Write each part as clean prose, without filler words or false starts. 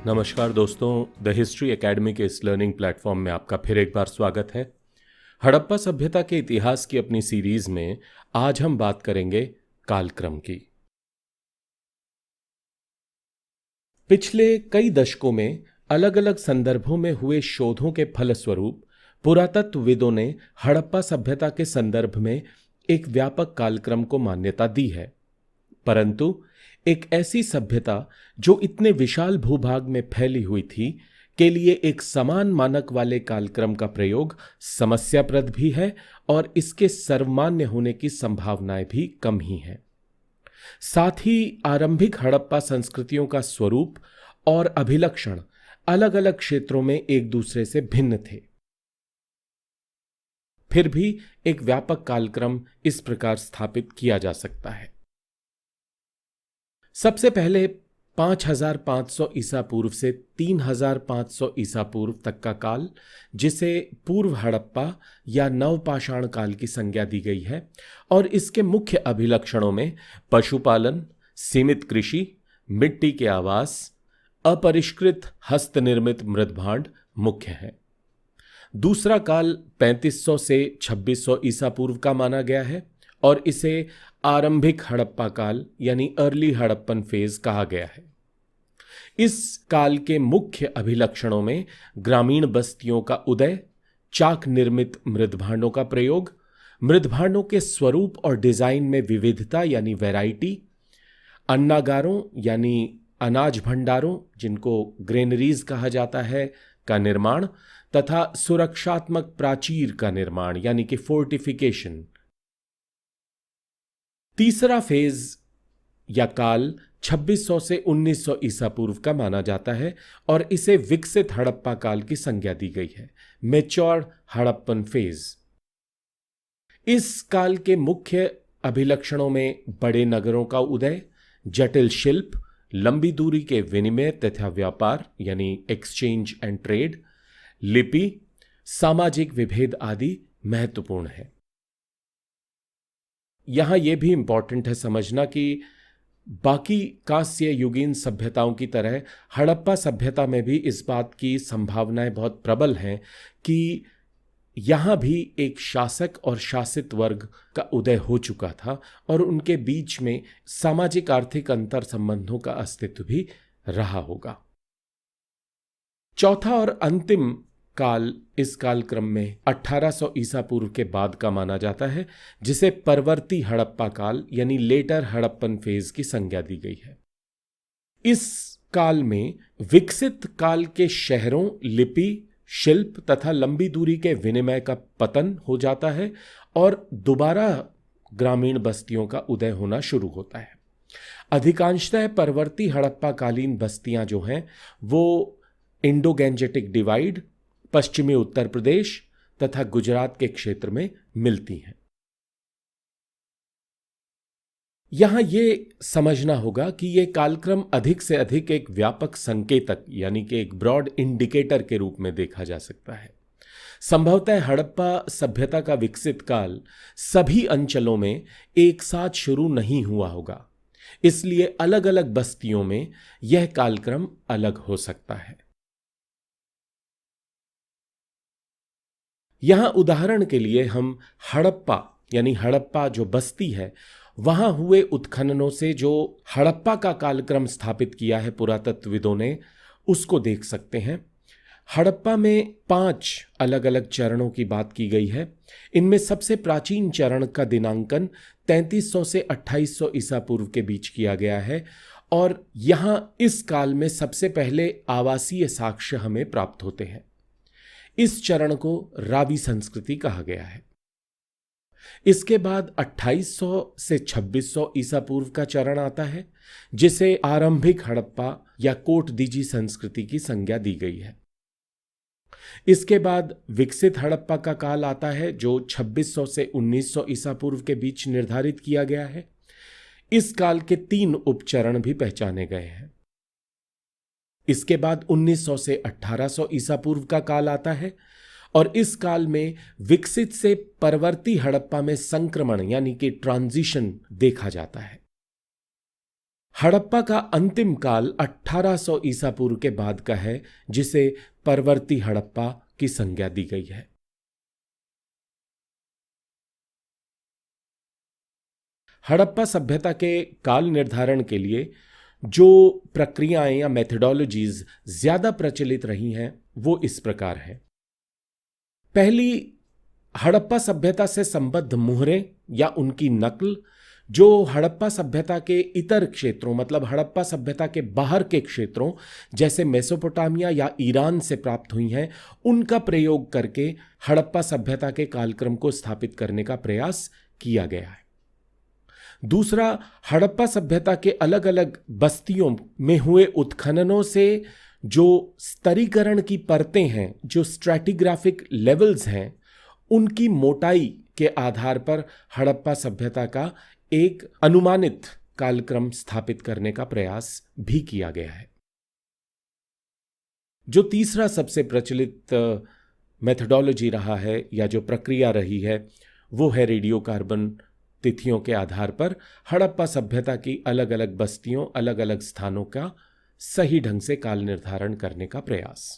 नमस्कार दोस्तों, the history academy के इस लर्निंग प्लेटफॉर्म में आपका फिर एक बार स्वागत है। हड़प्पा सभ्यता के इतिहास की अपनी सीरीज में आज हम बात करेंगे कालक्रम की। पिछले कई दशकों में अलग अलग संदर्भों में हुए शोधों के फलस्वरूप पुरातत्वविदों ने हड़प्पा सभ्यता के संदर्भ में एक व्यापक कालक्रम को मान्यता दी है। परंतु एक ऐसी सभ्यता जो इतने विशाल भूभाग में फैली हुई थी के लिए एक समान मानक वाले कालक्रम का प्रयोग समस्याप्रद भी है और इसके सर्वमान्य होने की संभावनाएं भी कम ही हैं। साथ ही आरंभिक हड़प्पा संस्कृतियों का स्वरूप और अभिलक्षण अलग अलग क्षेत्रों में एक दूसरे से भिन्न थे। फिर भी एक व्यापक कालक्रम इस प्रकार स्थापित किया जा सकता है। सबसे पहले 5500 ईसा पूर्व से 3500 ईसा पूर्व तक का काल, जिसे पूर्व हड़प्पा या नवपाषाण काल की संज्ञा दी गई है, और इसके मुख्य अभिलक्षणों में पशुपालन, सीमित कृषि, मिट्टी के आवास, अपरिष्कृत हस्तनिर्मित मृदभांड मुख्य है। दूसरा काल 3500 से 2600 ईसा पूर्व का माना गया है और इसे आरंभिक हड़प्पा काल यानी अर्ली हड़प्पन फेज कहा गया है। इस काल के मुख्य अभिलक्षणों में ग्रामीण बस्तियों का उदय, चाक निर्मित मृदभांडों का प्रयोग, मृदभांडों के स्वरूप और डिजाइन में विविधता यानी वैरायटी, अन्नागारों यानी अनाज भंडारों जिनको ग्रेनरीज कहा जाता है का निर्माण, तथा सुरक्षात्मक प्राचीर का निर्माण यानी कि फोर्टिफिकेशन। तीसरा फेज या काल 2600 से 1900 ईसा पूर्व का माना जाता है और इसे विकसित हड़प्पा काल की संज्ञा दी गई है, मैच्योर हड़प्पन फेज। इस काल के मुख्य अभिलक्षणों में बड़े नगरों का उदय, जटिल शिल्प, लंबी दूरी के विनिमय तथा व्यापार यानी एक्सचेंज एंड ट्रेड, लिपि, सामाजिक विभेद आदि महत्वपूर्ण है। यहां यह भी इंपॉर्टेंट है समझना कि बाकी कांस्य युगीन सभ्यताओं की तरह हड़प्पा सभ्यता में भी इस बात की संभावनाएं बहुत प्रबल हैं कि यहां भी एक शासक और शासित वर्ग का उदय हो चुका था और उनके बीच में सामाजिक आर्थिक अंतर संबंधों का अस्तित्व भी रहा होगा। चौथा और अंतिम काल इस कालक्रम में 1800 ईसा पूर्व के बाद का माना जाता है, जिसे परवर्ती हड़प्पा काल यानी लेटर हड़प्पन फेज की संज्ञा दी गई है। इस काल में विकसित काल के शहरों, लिपि, शिल्प तथा लंबी दूरी के विनिमय का पतन हो जाता है और दोबारा ग्रामीण बस्तियों का उदय होना शुरू होता है। अधिकांशतः परवर्ती हड़प्पा कालीन बस्तियां जो हैं वो इंडो गैंजेटिक डिवाइड, पश्चिमी उत्तर प्रदेश तथा गुजरात के क्षेत्र में मिलती हैं। यहां यह समझना होगा कि यह कालक्रम अधिक से अधिक एक व्यापक संकेतक यानी कि एक ब्रॉड इंडिकेटर के रूप में देखा जा सकता है। संभवतः हड़प्पा सभ्यता का विकसित काल सभी अंचलों में एक साथ शुरू नहीं हुआ होगा, इसलिए अलग अलग बस्तियों में यह कालक्रम अलग हो सकता है। यहां उदाहरण के लिए हम हड़प्पा यानी हड़प्पा जो बस्ती है वहां हुए उत्खननों से जो हड़प्पा का कालक्रम स्थापित किया है पुरातत्वविदों ने, उसको देख सकते हैं। हड़प्पा में 5 अलग अलग चरणों की बात की गई है। इनमें सबसे प्राचीन चरण का दिनांकन 3300 से 2800 ईसा पूर्व के बीच किया गया है और यहां इस काल में सबसे पहले आवासीय साक्ष्य हमें प्राप्त होते हैं। इस चरण को रावी संस्कृति कहा गया है। इसके बाद 2800 से 2600 ईसा पूर्व का चरण आता है, जिसे आरंभिक हड़प्पा या कोटदीजी संस्कृति की संज्ञा दी गई है। इसके बाद विकसित हड़प्पा का काल आता है जो 2600 से 1900 ईसा पूर्व के बीच निर्धारित किया गया है। इस काल के 3 उपचरण भी पहचाने गए हैं। इसके बाद 1900 से 1800 ईसा पूर्व का काल आता है और इस काल में विकसित से परवर्ती हड़प्पा में संक्रमण यानी कि ट्रांजिशन देखा जाता है। हड़प्पा का अंतिम काल 1800 ईसा पूर्व के बाद का है, जिसे परवर्ती हड़प्पा की संज्ञा दी गई है। हड़प्पा सभ्यता के काल निर्धारण के लिए जो प्रक्रियाएं या मेथडोलॉजीज ज्यादा प्रचलित रही हैं वो इस प्रकार है। पहली, हड़प्पा सभ्यता से संबद्ध मुहरें या उनकी नकल जो हड़प्पा सभ्यता के इतर क्षेत्रों, मतलब हड़प्पा सभ्यता के बाहर के क्षेत्रों जैसे मेसोपोटामिया या ईरान से प्राप्त हुई हैं, उनका प्रयोग करके हड़प्पा सभ्यता के कालक्रम को स्थापित करने का प्रयास किया गया है। दूसरा, हड़प्पा सभ्यता के अलग अलग बस्तियों में हुए उत्खननों से जो स्तरीकरण की परतें हैं, जो स्ट्रैटिग्राफिक लेवल्स हैं, उनकी मोटाई के आधार पर हड़प्पा सभ्यता का एक अनुमानित कालक्रम स्थापित करने का प्रयास भी किया गया है। जो तीसरा सबसे प्रचलित मेथडोलॉजी रहा है या जो प्रक्रिया रही है वो है रेडियो कार्बन तिथियों के आधार पर हड़प्पा सभ्यता की अलग अलग बस्तियों, अलग अलग स्थानों का सही ढंग से काल निर्धारण करने का प्रयास।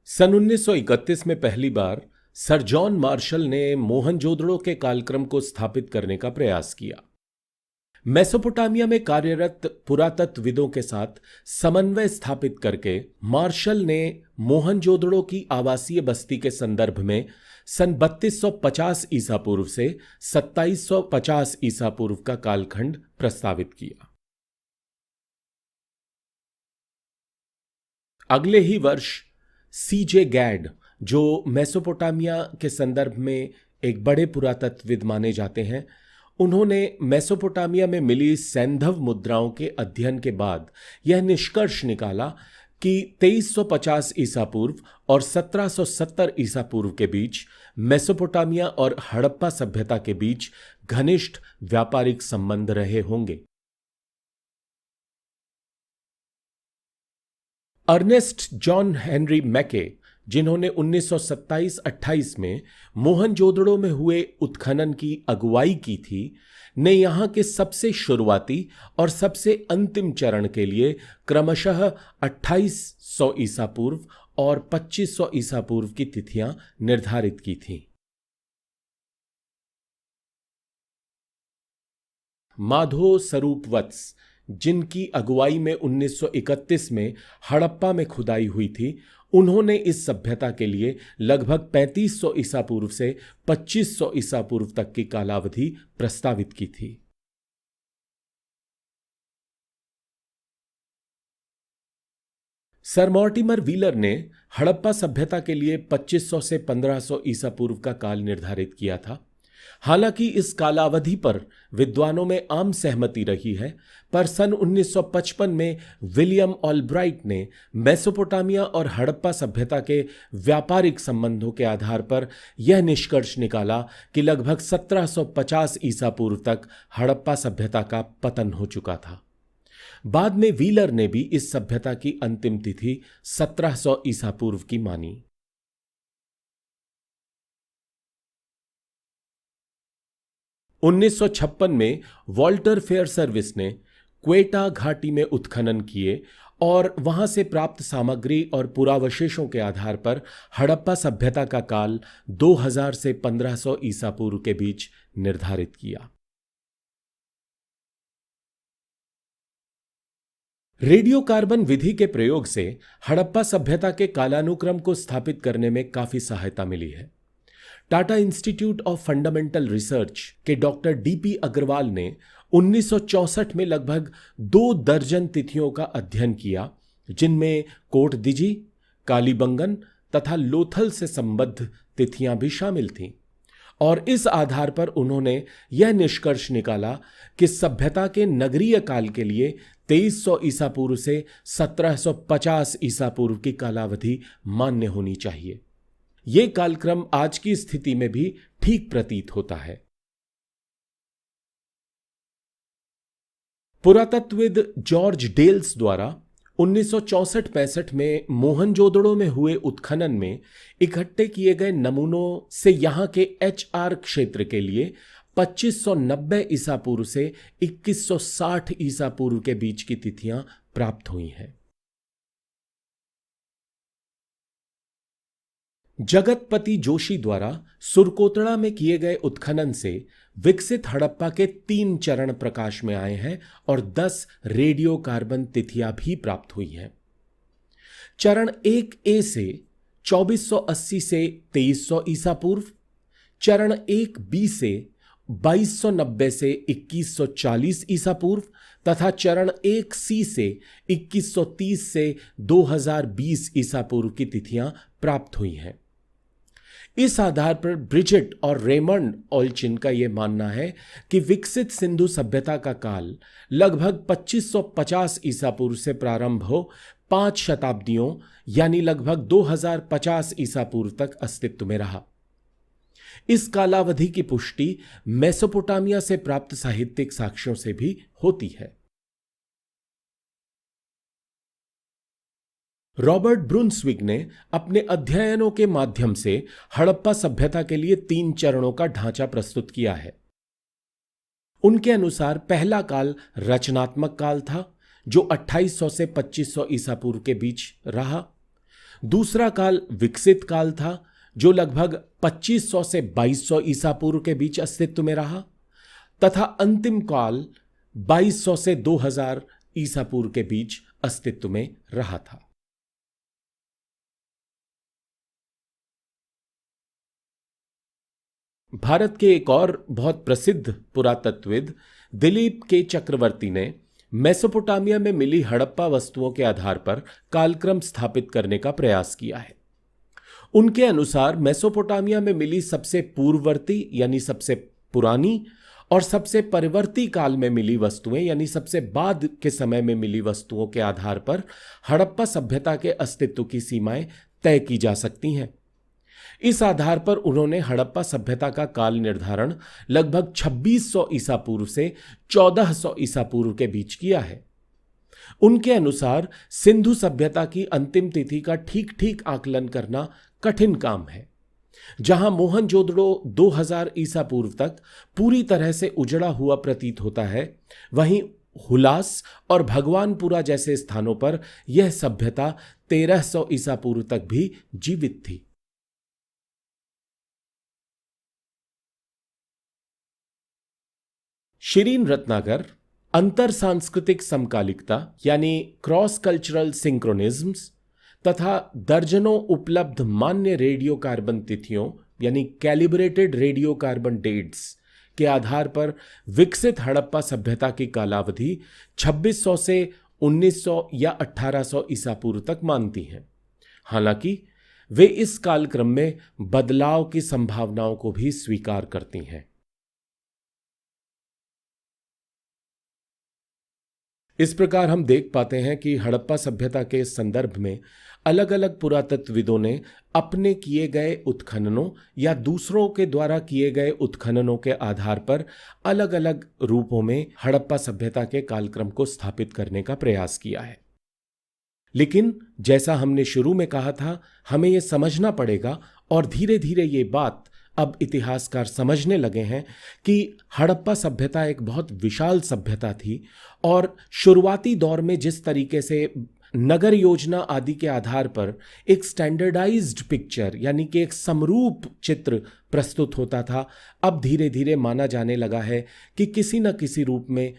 सन 1931 में पहली बार सर जॉन मार्शल ने मोहनजोदड़ो के कालक्रम को स्थापित करने का प्रयास किया। मेसोपोटामिया में कार्यरत पुरातत्वविदों के साथ समन्वय स्थापित करके मार्शल ने मोहनजोदड़ो की आवासीय बस्ती के संदर्भ में सन 3250 ईसा पूर्व से 2750 ईसा पूर्व का कालखंड प्रस्तावित किया। अगले ही वर्ष सीजे गैड, जो मेसोपोटामिया के संदर्भ में एक बड़े पुरातत्वविद माने जाते हैं, उन्होंने मेसोपोटामिया में मिली सैंधव मुद्राओं के अध्ययन के बाद यह निष्कर्ष निकाला कि 2350 ईसा पूर्व और 1770 ईसा पूर्व के बीच मेसोपोटामिया और हड़प्पा सभ्यता के बीच घनिष्ठ व्यापारिक संबंध रहे होंगे। अर्नेस्ट जॉन हेनरी मैके, जिन्होंने 1927-28 में मोहनजोदड़ो में हुए उत्खनन की अगुवाई की थी, ने यहां के सबसे शुरुआती और सबसे अंतिम चरण के लिए क्रमशः 2800 ईसा पूर्व और 2500 ईसा पूर्व की तिथियां निर्धारित की थीं। माधो स्वरूप वत्स, जिनकी अगुवाई में 1931 में हड़प्पा में खुदाई हुई थी, उन्होंने इस सभ्यता के लिए लगभग 3500 ईसा पूर्व से 2500 ईसा पूर्व तक की कालावधि प्रस्तावित की थी। सर मॉर्टिमर व्हीलर ने हड़प्पा सभ्यता के लिए 2500 से 1500 ईसा पूर्व का काल निर्धारित किया था। हालांकि इस कालावधि पर विद्वानों में आम सहमति रही है, पर सन 1955 में विलियम ऑलब्राइट ने मेसोपोटामिया और हड़प्पा सभ्यता के व्यापारिक संबंधों के आधार पर यह निष्कर्ष निकाला कि लगभग 1750 ईसा पूर्व तक हड़प्पा सभ्यता का पतन हो चुका था। बाद में व्हीलर ने भी इस सभ्यता की अंतिम तिथि 1700 ईसा पूर्व की मानी। 1956 में वॉल्टर फेयर सर्विस ने क्वेटा घाटी में उत्खनन किए और वहां से प्राप्त सामग्री और पुरावशेषों के आधार पर हड़प्पा सभ्यता का काल 2000 से 1500 ईसा पूर्व के बीच निर्धारित किया। रेडियो कार्बन विधि के प्रयोग से हड़प्पा सभ्यता के कालानुक्रम को स्थापित करने में काफी सहायता मिली है। Tata institute of fundamental research के डॉक्टर डीपी अग्रवाल ने 1964 में लगभग 2 दर्जन तिथियों का अध्ययन किया, जिनमें कोटदिजी, कालीबंगन तथा लोथल से संबद्ध तिथियां भी शामिल थीं, और इस आधार पर उन्होंने यह निष्कर्ष निकाला कि सभ्यता के नगरीय काल के लिए 2300 ईसा पूर्व से 1750 ईसा पूर्व की कालावधि मान्य होनी चाहिए। यह कालक्रम आज की स्थिति में भी ठीक प्रतीत होता है। पुरातत्वविद जॉर्ज डेल्स द्वारा 1964-65 में मोहनजोदड़ो में हुए उत्खनन में इकट्ठे किए गए नमूनों से यहां के HR क्षेत्र के लिए 2590 ईसा पूर्व से 2160 ईसा पूर्व के बीच की तिथियां प्राप्त हुई हैं। जगतपति जोशी द्वारा सुरकोतड़ा में किए गए उत्खनन से विकसित हड़प्पा के 3 चरण प्रकाश में आए हैं और 10 रेडियो कार्बन तिथियां भी प्राप्त हुई हैं। चरण 1A से 2480 से 2300 ईसा पूर्व, चरण 1B से 2290 से 2140 ईसा पूर्व तथा चरण 1C से 2130 से 2020 ईसा पूर्व की तिथियां प्राप्त हुई हैं। इस आधार पर ब्रिजेट और रेमंड ओल्चिन का यह मानना है कि विकसित सिंधु सभ्यता का काल लगभग 2550 ईसा पूर्व से प्रारंभ हो 5 शताब्दियों यानी लगभग 2050 ईसा पूर्व तक अस्तित्व में रहा। इस कालावधि की पुष्टि मेसोपोटामिया से प्राप्त साहित्यिक साक्ष्यों से भी होती है। रॉबर्ट ब्रुन्सविक ने अपने अध्ययनों के माध्यम से हड़प्पा सभ्यता के लिए 3 चरणों का ढांचा प्रस्तुत किया है। उनके अनुसार पहला काल रचनात्मक काल था जो 2800 से 2500 ईसा पूर्व के बीच रहा। दूसरा काल विकसित काल था जो लगभग 2500 से 2200 ईसा पूर्व के बीच अस्तित्व में रहा तथा अंतिम काल 2200 से 2000 ईसा पूर्व के बीच अस्तित्व में रहा था। भारत के एक और बहुत प्रसिद्ध पुरातत्वविद दिलीप के चक्रवर्ती ने मेसोपोटामिया में मिली हड़प्पा वस्तुओं के आधार पर कालक्रम स्थापित करने का प्रयास किया है। उनके अनुसार मेसोपोटामिया में मिली सबसे पूर्ववर्ती यानी सबसे पुरानी और सबसे परिवर्ती काल में मिली वस्तुएं यानी सबसे बाद के समय में मिली वस्तुओं के आधार पर हड़प्पा सभ्यता के अस्तित्व की सीमाएं तय की जा सकती हैं। इस आधार पर उन्होंने हड़प्पा सभ्यता का काल निर्धारण लगभग 2600 ईसा पूर्व से 1400 ईसा पूर्व के बीच किया है। उनके अनुसार सिंधु सभ्यता की अंतिम तिथि का ठीक ठीक आकलन करना कठिन काम है। जहां मोहनजोदड़ो 2000 ईसा पूर्व तक पूरी तरह से उजड़ा हुआ प्रतीत होता है, वहीं हुलास और भगवानपुरा जैसे स्थानों पर यह सभ्यता 1300 ईसा पूर्व तक भी जीवित थी। शिरीन रत्नाकर अंतर सांस्कृतिक समकालिकता यानी क्रॉस कल्चरल सिंक्रोनिज्म्स तथा दर्जनों उपलब्ध मान्य रेडियो कार्बन तिथियों यानी कैलिब्रेटेड रेडियो कार्बन डेट्स के आधार पर विकसित हड़प्पा सभ्यता की कालावधि 2600 से 1900 या 1800 ईसा पूर्व तक मानती हैं। हालांकि वे इस कालक्रम में बदलाव की संभावनाओं को भी स्वीकार करती हैं। इस प्रकार हम देख पाते हैं कि हड़प्पा सभ्यता के संदर्भ में अलग अलग पुरातत्वविदों ने अपने किए गए उत्खननों या दूसरों के द्वारा किए गए उत्खननों के आधार पर अलग अलग रूपों में हड़प्पा सभ्यता के कालक्रम को स्थापित करने का प्रयास किया है। लेकिन जैसा हमने शुरू में कहा था, हमें यह समझना पड़ेगा और धीरे धीरे ये बात अब इतिहासकार समझने लगे हैं कि हड़प्पा सभ्यता एक बहुत विशाल सभ्यता थी और शुरुआती दौर में जिस तरीके से नगर योजना आदि के आधार पर एक स्टैंडर्डाइज्ड पिक्चर यानी कि एक समरूप चित्र प्रस्तुत होता था, अब धीरे धीरे माना जाने लगा है कि किसी न किसी रूप में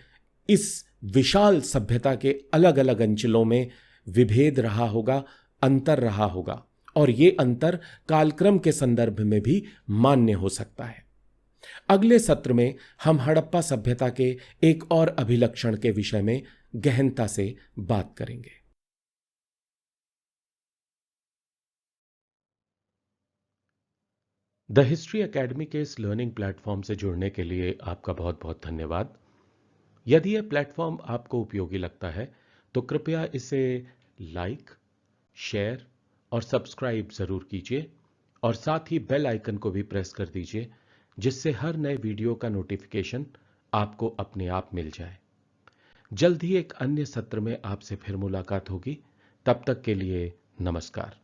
इस विशाल सभ्यता के अलग अलग अंचलों में विभेद रहा होगा, अंतर रहा होगा और ये अंतर कालक्रम के संदर्भ में भी मान्य हो सकता है। अगले सत्र में हम हड़प्पा सभ्यता के एक और अभिलक्षण के विषय में गहनता से बात करेंगे। द हिस्ट्री एकेडमी के इस लर्निंग प्लेटफॉर्म से जुड़ने के लिए आपका बहुत बहुत धन्यवाद। यदि यह प्लेटफॉर्म आपको उपयोगी लगता है तो कृपया इसे लाइक, शेयर और सब्सक्राइब जरूर कीजिए और साथ ही बेल आइकन को भी प्रेस कर दीजिए, जिससे हर नए वीडियो का नोटिफिकेशन आपको अपने आप मिल जाए। जल्द ही एक अन्य सत्र में आपसे फिर मुलाकात होगी। तब तक के लिए नमस्कार।